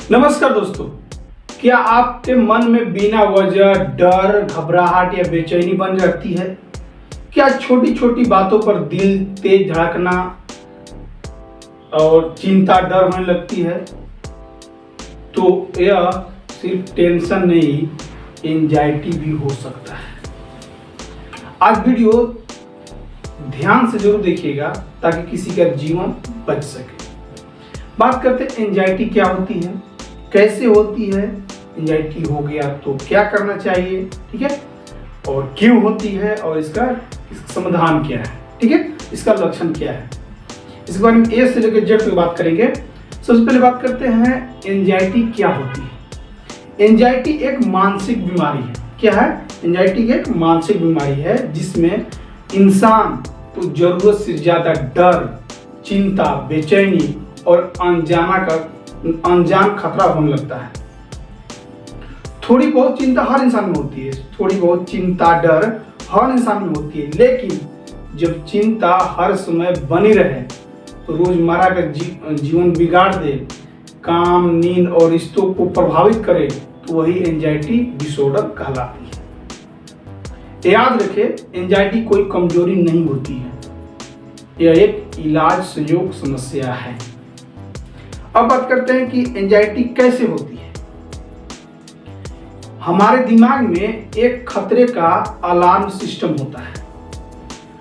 नमस्कार दोस्तों, क्या आपके मन में बिना वजह डर, घबराहट या बेचैनी बन जाती है? क्या छोटी छोटी बातों पर दिल तेज धड़कना और चिंता, डर होने लगती है? तो यह सिर्फ टेंशन नहीं, एंजाइटी भी हो सकता है। आज वीडियो ध्यान से जरूर देखिएगा ताकि किसी का जीवन बच सके। बात करते हैं एंजाइटी क्या होती है, कैसे होती है, एंजाइटी हो गया तो क्या करना चाहिए, ठीक है, और क्यों होती है और इसका समाधान क्या है, ठीक है, इसका लक्षण क्या है, इसके बारे में ए से लेकर जेड तक बात करेंगे। सबसे पहले बात करते हैं एंजाइटी क्या होती है। एंजाइटी एक मानसिक बीमारी है। क्या है? एंजाइटी एक मानसिक बीमारी है जिसमें इंसान को जरूरत से ज्यादा डर, चिंता, बेचैनी और अनजान खतरा होने लगता है। थोड़ी बहुत चिंता हर इंसान में होती है, थोड़ी बहुत चिंता, डर हर इंसान में होती है, लेकिन जब चिंता हर समय बनी रहे, रोजमर्रा का जीवन बिगाड़ दे, काम, नींद और रिश्तों को प्रभावित करे, तो वही एंजाइटी डिसऑर्डर कहलाती है। याद रखें, एंजाइटी कोई कमजोरी नहीं होती है, यह एक इलाज संयोग समस्या है। अब बात करते हैं कि एंजाइटी कैसे होती है। हमारे दिमाग में एक खतरे का अलार्म सिस्टम होता है।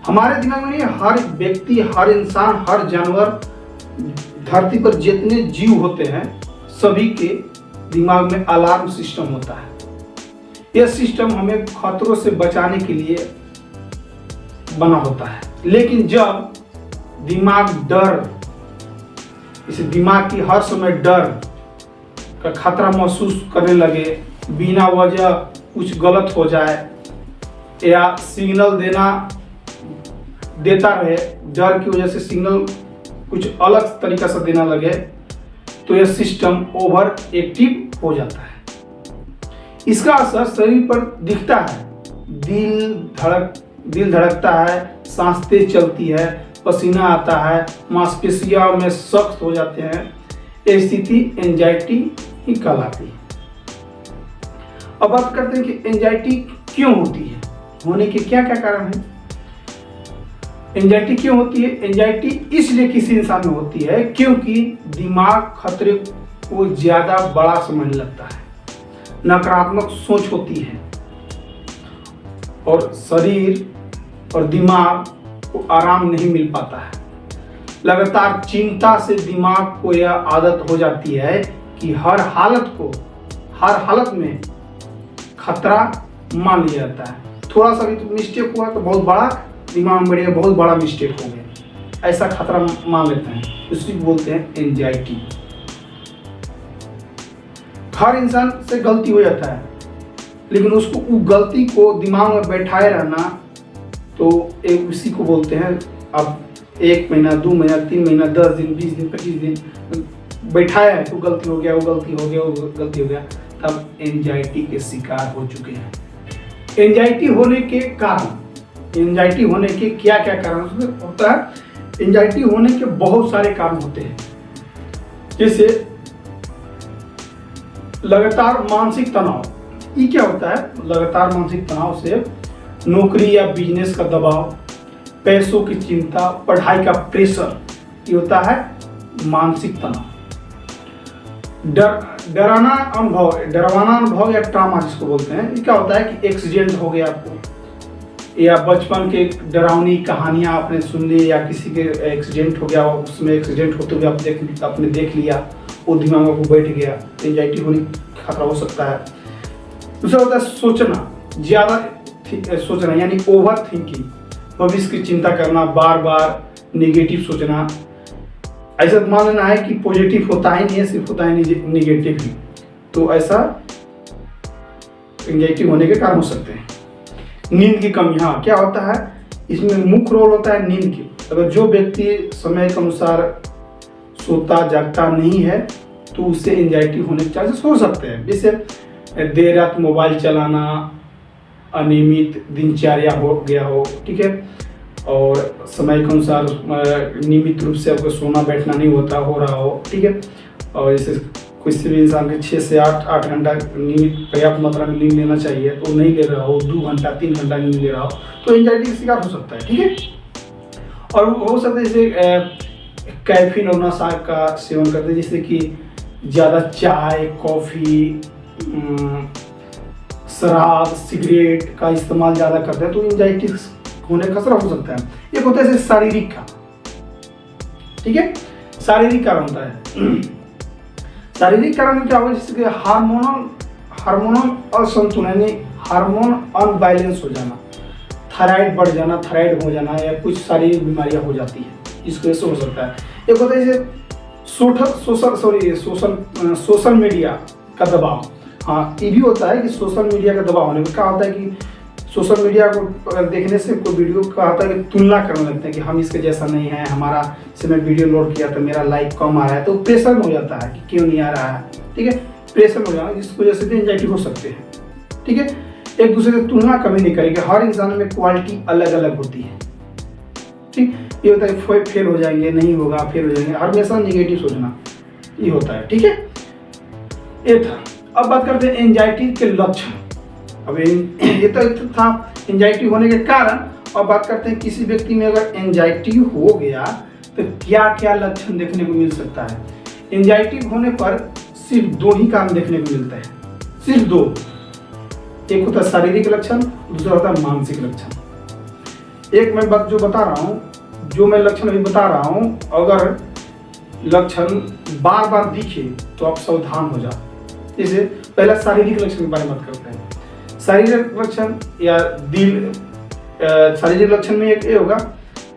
हमारे दिमाग में हर व्यक्ति, हर इंसान, हर जानवर, धरती पर जितने जीव होते हैं, सभी के दिमाग में अलार्म सिस्टम होता है। यह सिस्टम हमें खतरों से बचाने के लिए बना होता है, लेकिन जब दिमाग डर, इसे दिमाग की हर समय डर का खतरा महसूस करने लगे, बिना वजह कुछ गलत हो जाए या सिग्नल देता रहे, डर की वजह से सिग्नल कुछ अलग तरीका से देना लगे, तो यह सिस्टम ओवर एक्टिव हो जाता है। इसका असर शरीर पर दिखता है। दिल धड़कता है, सांस तेज चलती है, पसीना आता है, मांसपेशियों में सख्त हो जाते हैं। यह स्थिति एंजाइटी ही कहलाती है। अब बात करते हैं कि एंजाइटी क्यों होती है, होने के क्या क्या कारण हैं। एंजाइटी क्यों होती है? एंजाइटी इसलिए किसी इंसान में होती है क्योंकि दिमाग खतरे को ज्यादा बड़ा समझने लगता है, नकारात्मक सोच होती है और शरीर और दिमाग को आराम नहीं मिल पाता है। लगातार चिंता से दिमाग को यह आदत हो जाती है कि हर हालत में खतरा मान लिया जाता है। थोड़ा सा भी तो मिस्टेक हुआ तो बहुत बड़ा दिमाग में बढ़ेगा, बहुत बड़ा मिस्टेक हो गया, ऐसा खतरा मान लेते हैं। इसी को बोलते हैं एंजाइटी। हर इंसान से गलती हो जाता है, लेकिन उसको उस गलती को दिमाग में बैठाए रहना, तो एक उसी को बोलते हैं। अब 1 महीना, 2 महीना, 3 महीना, 10 दिन, 20 दिन, 25 दिन बैठाया है, तो गलती हो गया, वो गलती हो गया, वो गलती हो गया, तब एंजाइटी के शिकार हो चुके हैं। एंजाइटी होने के कारण, एंजाइटी होने के क्या क्या कारण होता है? एंजाइटी होने के बहुत सारे कारण होते हैं, जैसे लगातार मानसिक तनाव। ये क्या होता है? लगातार मानसिक तनाव से नौकरी या बिजनेस का दबाव, पैसों की चिंता, पढ़ाई का प्रेशर, ये होता है मानसिक तनाव। डरावाना अनुभव या ट्रॉमा जिसको बोलते हैं। ये क्या होता है कि एक्सीडेंट हो गया आपको, या बचपन के डरावनी कहानियां आपने सुन ली, या किसी के एक्सीडेंट हो गया, उसमें एक्सीडेंट होते हुए आपने देख लिया, वो दिमाग में बैठ गया, एंजाइटी होने का खतरा हो सकता है। दूसरा होता है सोचना, ज्यादा सोचना, यानी ओवर थिंकिंग, भविष्य की चिंता करना, बार बार नेगेटिव सोचना। ऐसा मान लेना है कि पॉजिटिव होता ही नहीं है, सिर्फ होता है नेगेटिव ही, तो ऐसा एंजाइटी होने के कारण हो सकते हैं। नींद की कमी, हाँ, क्या होता है इसमें? मुख्य रोल होता है नींद की। अगर जो व्यक्ति समय के अनुसार सोता जागता नहीं है, तो उससे एंजाइटी होने के चांसेस हो सकते हैं। जैसे देर रात मोबाइल चलाना, अनियमित दिनचर्या हो गया हो, ठीक है, और समय के अनुसार नियमित रूप से आपको सोना बैठना नहीं हो रहा हो, ठीक है, और जैसे किसी भी इंसान के 6 से 8 घंटा नींद, पर्याप्त मात्रा में नींद लेना चाहिए, तो नहीं ले रहा हो, 2 घंटा 3 घंटा नींद ले रहा हो, तो एंजाइटी का शिकार हो सकता है। ठीक है, और हो सकता है जैसे कैफीन और नशा का सेवन करते हैं, जैसे कि ज़्यादा चाय, कॉफ़ी, शराब, सिगरेट का इस्तेमाल ज़्यादा करते हैं, तो एंजाइटी होने का खतरा हो सकता है। एक होता है जैसे शारीरिक का, ठीक है, शारीरिक कारण होता है। शारीरिक कारण क्या होगा, जैसे कि हार्मोनल असंतुलन, यानी हार्मोन अनबैलेंस हो जाना, थायराइड बढ़ जाना, थायराइड हो जाना, या कुछ शारीरिक बीमारियां हो जाती है, इस वजह से हो सकता है। एक होता है जैसे सोशल मीडिया का दबाव। हाँ, ये भी होता है कि सोशल मीडिया का दबाव होने पर क्या होता है कि सोशल मीडिया को अगर देखने से कोई वीडियो का आता है कि तुलना करने लगते हैं कि हम इसके जैसा नहीं है, हमारा से मैं वीडियो लोड किया तो मेरा लाइक कम आ रहा है, तो प्रेशर में हो जाता है कि क्यों नहीं आ रहा है। ठीक है, प्रेशर में हो जाना, जिसकी वजह से भी एंजाइटी हो सकते हैं। ठीक है, एक दूसरे से तुलना कभी नहीं करेंगे, हर इंसान में क्वालिटी अलग अलग होती है। ठीक, ये होता है फेल हो जाएंगे, नहीं होगा, फेल हो जाएंगे, हमेशा निगेटिव सोचना, ये होता है। ठीक है, ये था। अब बात करते हैं एंजाइटी के लक्षण। अब ये तो था एंजाइटी होने के कारण। और बात करते हैं किसी व्यक्ति में अगर एंजाइटी हो गया तो क्या क्या लक्षण देखने को मिल सकता है। एंजाइटी होने पर सिर्फ 2 ही काम देखने को मिलता है, सिर्फ 2। एक होता है शारीरिक लक्षण, दूसरा होता है मानसिक लक्षण। एक मैं बात जो बता रहा हूँ, जो मैं लक्षण अभी बता रहा हूँ, अगर लक्षण बार बार दिखे तो आप सावधान हो जाओ। जैसे पहला शारीरिक लक्षण के बारे में बात करते हैं। शारीरिक लक्षण या शारीरिक लक्षण में एक ये होगा,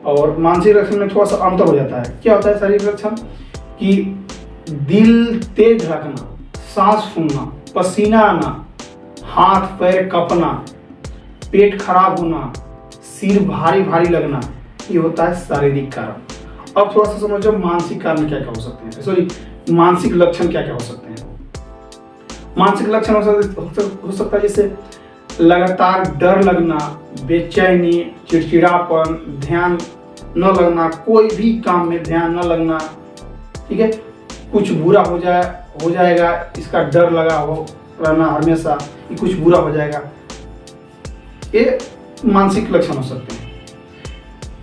और मानसिक लक्षण में थोड़ा सा अंतर हो जाता है। क्या होता है शारीरिक लक्षण कि दिल तेज धड़कना, सांस फूलना, पसीना आना, हाथ पैर कांपना, पेट खराब होना, सिर भारी भारी लगना, ये होता है शारीरिक कारण। अब थोड़ा सा समझो मानसिक कारण क्या क्या हो सकते हैं, सॉरी मानसिक लक्षण क्या क्या हो सकते हैं। मानसिक लक्षण हो सकता है जैसे लगातार डर लगना, बेचैनी, चिड़चिड़ापन, ध्यान न लगना, कोई भी काम में ध्यान न लगना। ठीक है, कुछ बुरा हो जाएगा, इसका डर लगा हो रहना हमेशा कि कुछ बुरा हो जाएगा, ये मानसिक लक्षण हो सकते हैं।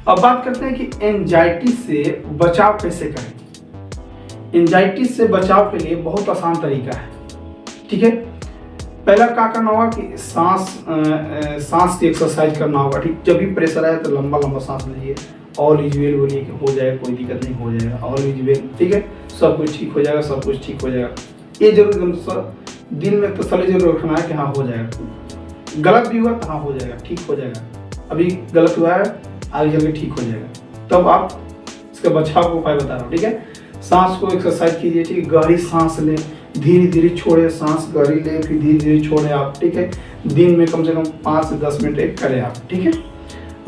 अब बात करते हैं कि एंजाइटी से बचाव कैसे करें। एंजाइटी से बचाव के लिए बहुत आसान तरीका है। ठीक है, पहला क्या करना होगा कि सांस की एक्सरसाइज करना होगा। ठीक, जब भी प्रेशर आए तो लंबा लंबा सांस लीजिए, ऑल इज वेल बोलिए कि हो जाएगा, कोई दिक्कत नहीं, हो जाएगा, ऑल इज वेल। ठीक है, सब कुछ ठीक हो जाएगा, सब कुछ ठीक हो जाएगा। ये जरूर दिन में तसल्ली जरूर रखना है कि हाँ हो जाएगा। गलत भी हुआ तो हाँ हो जाएगा, ठीक हो जाएगा, अभी गलत हुआ है आगे चल के ठीक हो जाएगा। तब आप इसके बचाव को उपाय बता रहा हूँ। ठीक है, सांस को एक्सरसाइज कीजिए। ठीक है, गहरी सांस लें, धीरे धीरे छोड़े, सांस गहरी लें, फिर धीरे धीरे छोड़े आप। ठीक है, दिन में कम से कम 5 से 10 मिनट एक करें आप। ठीक है,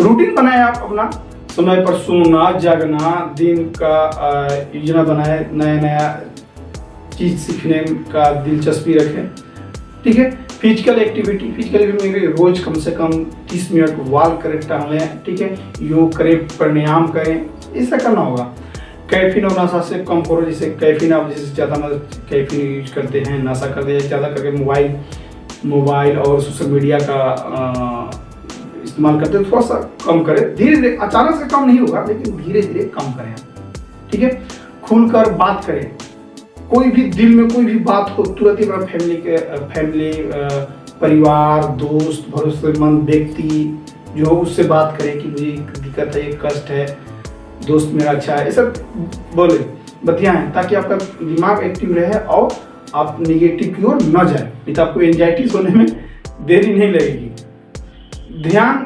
रूटीन बनाए आप अपना, समय पर सोना, जागना, दिन का योजना बनाए, नया चीज सीखने का दिलचस्पी रखें। ठीक है, फिजिकल एक्टिविटी रोज कम से कम 30 मिनट वॉक करें, टहलें। ठीक है, योग करें, प्राणायाम करें, ऐसा करना होगा। कैफीन और नशा से कम करो। जैसे कैफीन आप जैसे ज़्यादा कैफीन यूज करते हैं, नशा करते हैं, ज़्यादा करके मोबाइल और सोशल मीडिया का इस्तेमाल करते हैं, थोड़ा सा कम करें। धीरे धीरे, अचानक से कम नहीं होगा, लेकिन धीरे धीरे कम करें। ठीक है, खुलकर बात करें। कोई भी दिल में कोई भी बात हो, तुरंत ही फैमिली, परिवार, दोस्त, भरोसेमंद व्यक्ति जो हो उससे बात करें कि मुझे दिक्कत है, ये कष्ट है, दोस्त मेरा अच्छा है, ये सब बोले, बतियाएं, ताकि आपका दिमाग एक्टिव रहे और आप निगेटिव की ओर न जाए, नहीं तो आपको एंजाइटी होने में देरी नहीं लगेगी। ध्यान,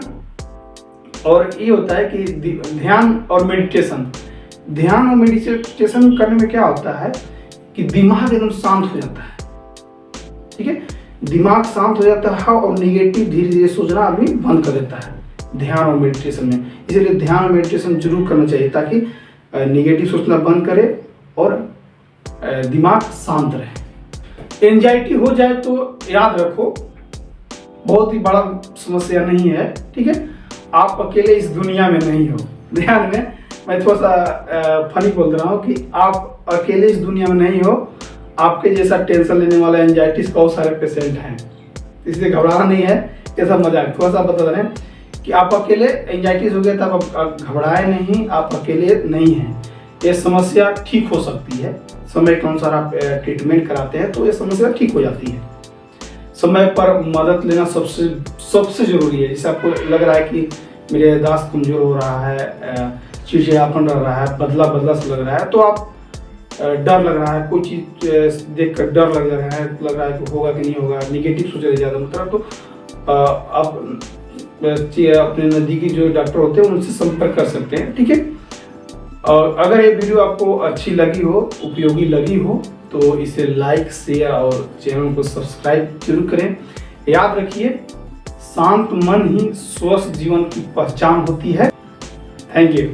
और ये होता है कि ध्यान और मेडिटेशन करने में क्या होता है कि दिमाग एकदम शांत हो जाता है। ठीक है, दिमाग शांत हो जाता है और निगेटिव धीरे धीरे सोचना आदमी बंद कर देता है ध्यान और मेडिटेशन में। इसलिए ध्यान और मेडिटेशन जरूर करना चाहिए ताकि निगेटिव सोचना बंद करे और दिमाग शांत रहे। एंजाइटी हो जाए तो याद रखो, बहुत ही बड़ा समस्या नहीं है। ठीक है, आप अकेले इस दुनिया में नहीं हो। ध्यान में, मैं थोड़ा सा फनी बोल रहा हूँ कि आप अकेले इस दुनिया में नहीं हो, आपके जैसा टेंशन लेने वाला एंजाइटिस का बहुत सारे पेशेंट हैं, इसलिए घबराना नहीं है, ये सब मजाक। थोड़ा सा बता रहे हैं कि आप अकेले एंजाइटिस हो गया तो आप घबराए नहीं, आप अकेले नहीं हैं। ये समस्या ठीक हो सकती है, समय के अनुसार आप ट्रीटमेंट कराते हैं तो ये समस्या ठीक हो जाती है। समय पर मदद लेना सबसे जरूरी है। जैसे आपको लग रहा है कि मेरे याददाश्त कमजोर हो रहा है, चिड़चिड़ापन रह रहा है, बदला बदला से लग रहा है, तो आप डर लग रहा है, कोई चीज़ देख कर डर लग रहा है कि होगा कि नहीं होगा, निगेटिव सोच रहे ज़्यादा मतलब, तो आप अपने नज़दीकी जो डॉक्टर होते हैं उनसे संपर्क कर सकते हैं, ठीक है। और अगर ये वीडियो आपको अच्छी लगी हो, उपयोगी लगी हो, तो इसे लाइक, शेयर और चैनल को सब्सक्राइब जरूर करें। याद रखिए, शांत मन ही स्वस्थ जीवन की पहचान होती है। Thank you.